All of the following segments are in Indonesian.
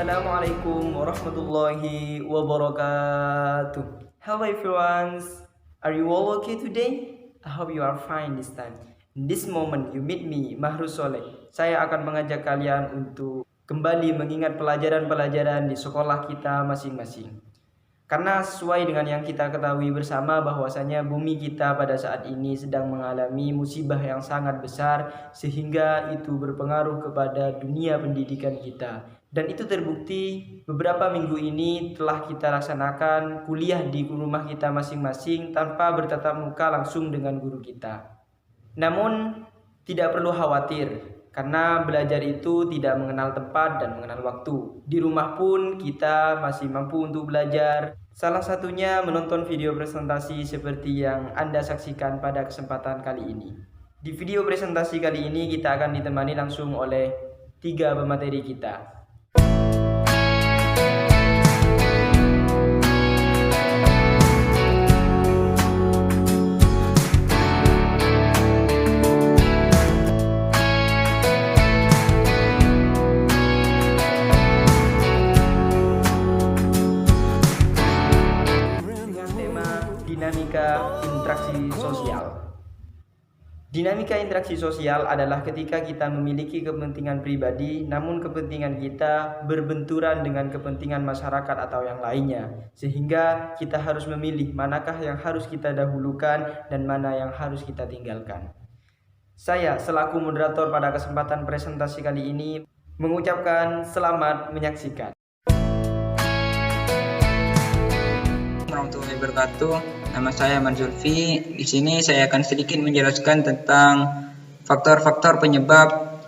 Assalamualaikum warahmatullahi wabarakatuh. Hello everyone. Are you all okay today? I hope you are fine this time. In this moment you meet me, Mahruz Soleh. Saya akan mengajak kalian untuk kembali mengingat pelajaran-pelajaran di sekolah kita masing-masing. Karena sesuai dengan yang kita ketahui bersama bahwasanya bumi kita pada saat ini sedang mengalami musibah yang sangat besar sehingga itu berpengaruh kepada dunia pendidikan kita. Dan itu terbukti beberapa minggu ini telah kita laksanakan kuliah di rumah kita masing-masing tanpa bertatap muka langsung dengan guru kita. Namun tidak perlu khawatir karena belajar itu tidak mengenal tempat dan mengenal waktu. Di rumah pun kita masih mampu untuk belajar. Salah satunya menonton video presentasi seperti yang Anda saksikan pada kesempatan kali ini. Di video presentasi kali ini kita akan ditemani langsung oleh 3 pemateri kita. Dinamika interaksi sosial. Dinamika interaksi sosial adalah ketika kita memiliki kepentingan pribadi, namun kepentingan kita berbenturan dengan kepentingan masyarakat atau yang lainnya, sehingga kita harus memilih manakah yang harus kita dahulukan dan mana yang harus kita tinggalkan. Saya selaku moderator pada kesempatan presentasi kali ini mengucapkan selamat menyaksikan. Warahmatullahi wabarakatuh. Nama saya Manzulfi. Di sini saya akan sedikit menjelaskan tentang faktor-faktor penyebab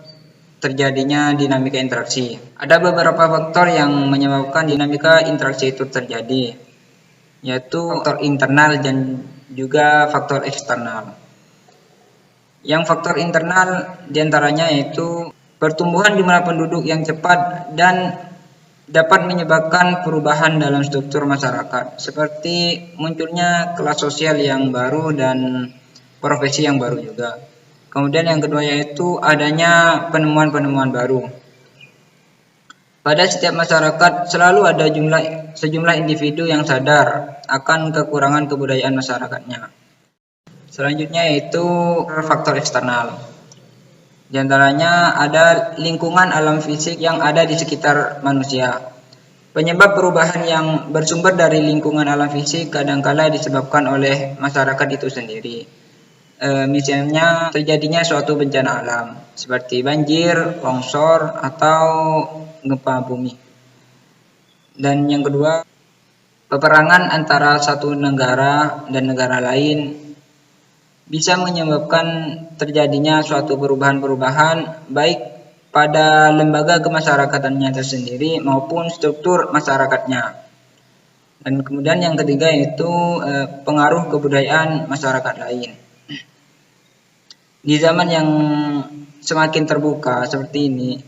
terjadinya dinamika interaksi. Ada beberapa faktor yang menyebabkan dinamika interaksi itu terjadi, yaitu faktor internal dan juga faktor eksternal. Yang faktor internal diantaranya yaitu pertumbuhan jumlah penduduk yang cepat dan dapat menyebabkan perubahan dalam struktur masyarakat, seperti munculnya kelas sosial yang baru dan profesi yang baru juga. Kemudian yang kedua yaitu adanya penemuan-penemuan baru. Pada setiap masyarakat selalu ada sejumlah individu yang sadar akan kekurangan kebudayaan masyarakatnya. Selanjutnya yaitu faktor eksternal. Di antaranya ada lingkungan alam fisik yang ada di sekitar manusia. Penyebab perubahan yang bersumber dari lingkungan alam fisik kadangkala disebabkan oleh masyarakat itu sendiri. Misalnya terjadinya suatu bencana alam seperti banjir, longsor, atau gempa bumi. Dan yang kedua, peperangan antara satu negara dan negara lain bisa menyebabkan terjadinya suatu perubahan-perubahan baik pada lembaga kemasyarakatannya tersendiri maupun struktur masyarakatnya. Dan kemudian yang ketiga yaitu pengaruh kebudayaan masyarakat lain. Di zaman yang semakin terbuka seperti ini,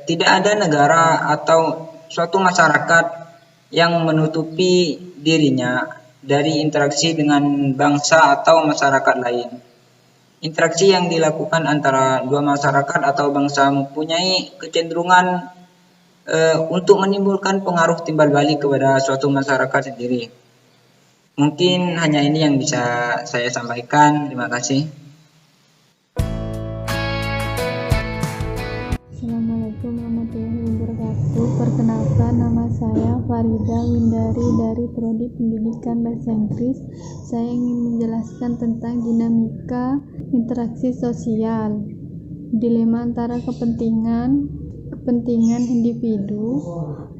tidak ada negara atau suatu masyarakat yang menutupi dirinya dari interaksi dengan bangsa atau masyarakat lain. Interaksi yang dilakukan antara dua masyarakat atau bangsa mempunyai kecenderungan untuk menimbulkan pengaruh timbal balik kepada suatu masyarakat sendiri. Mungkin hanya ini yang bisa saya sampaikan. Terima kasih. Assalamualaikum warahmatullahi wabarakatuh. Perkenalkan, nama saya Farida Windari dari Prodi Pendidikan Bahasa Inggris. Saya ingin menjelaskan tentang dinamika interaksi sosial. Dilema antara kepentingan individu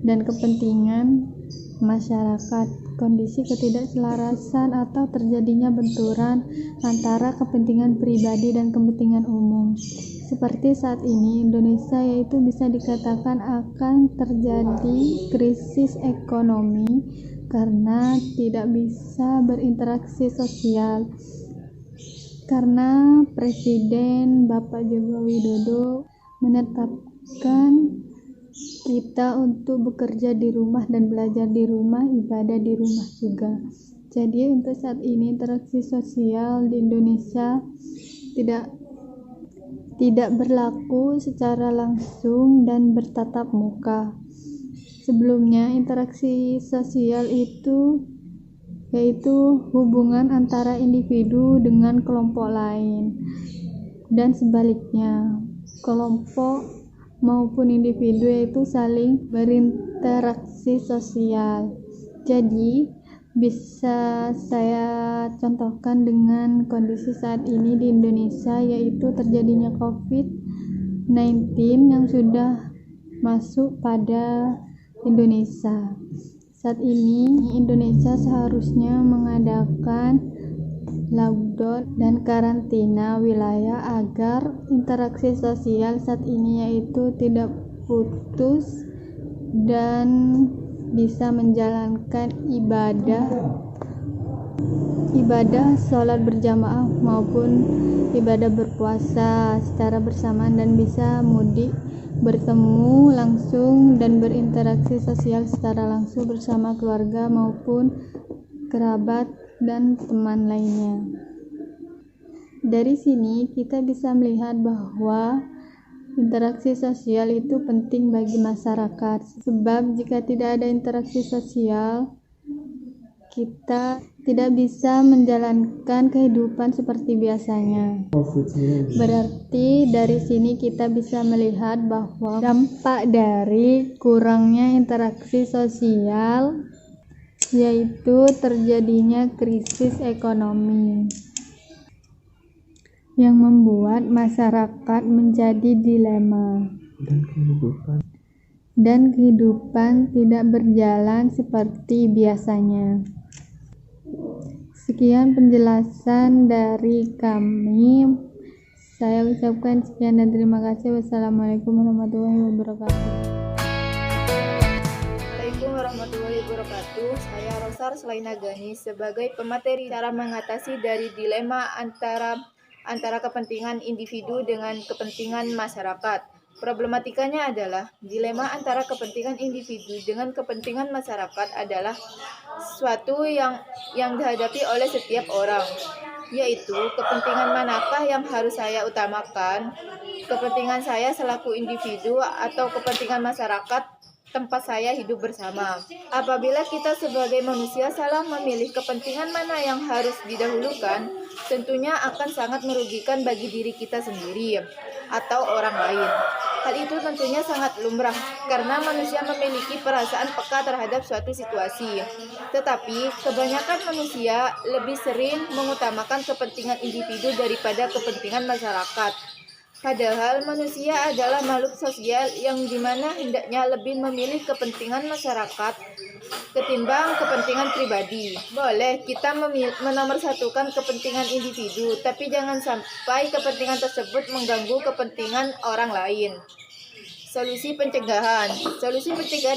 dan kepentingan masyarakat. Kondisi ketidakselarasan atau terjadinya benturan antara kepentingan pribadi dan kepentingan umum. Seperti saat ini Indonesia, yaitu bisa dikatakan akan terjadi krisis ekonomi karena tidak bisa berinteraksi sosial. Karena Presiden Bapak Joko Widodo menetapkan kita untuk bekerja di rumah dan belajar di rumah, ibadah di rumah juga. Jadi untuk saat ini interaksi sosial di Indonesia tidak berlaku secara langsung dan bertatap muka. Sebelumnya, interaksi sosial itu yaitu hubungan antara individu dengan kelompok lain, dan sebaliknya, kelompok maupun individu itu saling berinteraksi sosial. Jadi, bisa saya contohkan dengan kondisi saat ini di Indonesia, yaitu terjadinya COVID-19 yang sudah masuk pada Indonesia. Saat ini Indonesia seharusnya mengadakan lockdown dan karantina wilayah agar interaksi sosial saat ini yaitu tidak putus dan bisa menjalankan ibadah sholat berjamaah maupun ibadah berpuasa secara bersamaan dan bisa mudik, bertemu langsung dan berinteraksi sosial secara langsung bersama keluarga maupun kerabat dan teman lainnya. Dari sini kita bisa melihat bahwa interaksi sosial itu penting bagi masyarakat, sebab jika tidak ada interaksi sosial, kita tidak bisa menjalankan kehidupan seperti biasanya. Berarti dari sini kita bisa melihat bahwa dampak dari kurangnya interaksi sosial yaitu terjadinya krisis ekonomi yang membuat masyarakat menjadi dilema dan kehidupan tidak berjalan seperti biasanya. Sekian penjelasan dari kami. Saya ucapkan sekian dan terima kasih. Wassalamualaikum warahmatullahi wabarakatuh. Assalamualaikum warahmatullahi wabarakatuh. Saya Rosar Selainagani sebagai pemateri cara mengatasi dari dilema antara kepentingan individu dengan kepentingan masyarakat. Problematikanya adalah dilema antara kepentingan individu dengan kepentingan masyarakat adalah suatu yang dihadapi oleh setiap orang, yaitu kepentingan manakah yang harus saya utamakan, kepentingan saya selaku individu atau kepentingan masyarakat tempat saya hidup bersama. Apabila kita sebagai manusia salah memilih kepentingan mana yang harus didahulukan, tentunya akan sangat merugikan bagi diri kita sendiri atau orang lain. Hal itu tentunya sangat lumrah karena manusia memiliki perasaan peka terhadap suatu situasi. Tetapi kebanyakan manusia lebih sering mengutamakan kepentingan individu daripada kepentingan masyarakat. Padahal manusia adalah makhluk sosial yang dimana hendaknya lebih memilih kepentingan masyarakat ketimbang kepentingan pribadi. Boleh kita menomorsatukan kepentingan individu, tapi jangan sampai kepentingan tersebut mengganggu kepentingan orang lain. Solusi pencegahan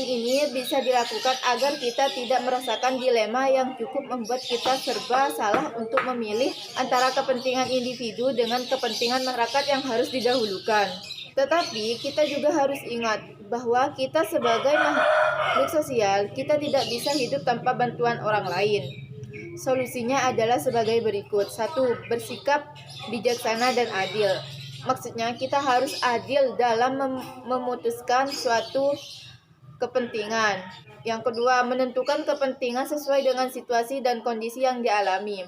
ini bisa dilakukan agar kita tidak merasakan dilema yang cukup membuat kita serba salah untuk memilih antara kepentingan individu dengan kepentingan masyarakat yang harus didahulukan. Tetapi kita juga harus ingat bahwa kita sebagai makhluk sosial, kita tidak bisa hidup tanpa bantuan orang lain. Solusinya adalah sebagai berikut. 1. Bersikap bijaksana dan adil. Maksudnya kita harus adil dalam memutuskan suatu kepentingan. Yang kedua, menentukan kepentingan sesuai dengan situasi dan kondisi yang dialami.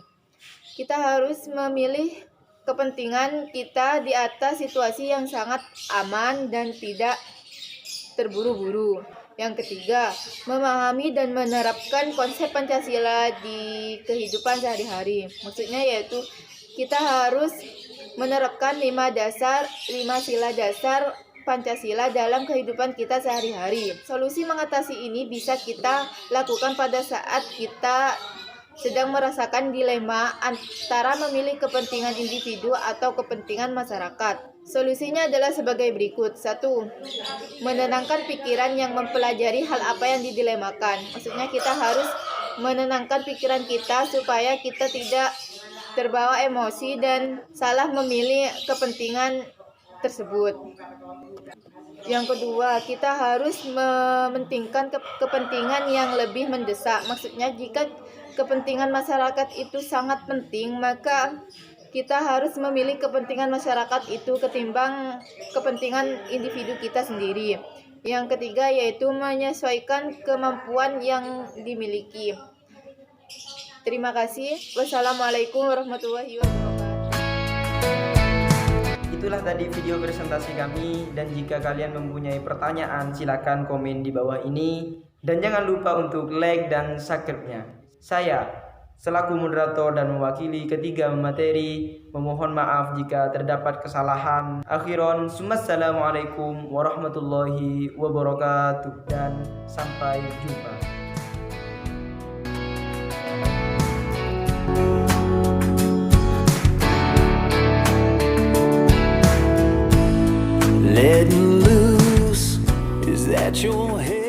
Kita harus memilih kepentingan kita di atas situasi yang sangat aman dan tidak terburu-buru. Yang ketiga, memahami dan menerapkan konsep Pancasila di kehidupan sehari-hari. Maksudnya yaitu kita harus menerapkan 5 sila dasar Pancasila dalam kehidupan kita sehari-hari. Solusi mengatasi ini bisa kita lakukan pada saat kita sedang merasakan dilema antara memilih kepentingan individu atau kepentingan masyarakat. Solusinya adalah sebagai berikut. 1. Menenangkan pikiran yang mempelajari hal apa yang didilemakan. Maksudnya kita harus menenangkan pikiran kita supaya kita tidak terbawa emosi dan salah memilih kepentingan tersebut. Yang kedua, kita harus mementingkan kepentingan yang lebih mendesak. Maksudnya jika kepentingan masyarakat itu sangat penting, maka kita harus memilih kepentingan masyarakat itu ketimbang kepentingan individu kita sendiri. Yang ketiga yaitu menyesuaikan kemampuan yang dimiliki. Terima kasih. Wassalamualaikum warahmatullahi wabarakatuh. Itulah tadi video presentasi kami, dan jika kalian mempunyai pertanyaan silakan komen di bawah ini, dan jangan lupa untuk like dan subscribe-nya. Saya selaku moderator dan mewakili ketiga materi memohon maaf jika terdapat kesalahan. Akhiron, assalamualaikum warahmatullahi wabarakatuh, dan sampai jumpa. Letting loose, is that your head?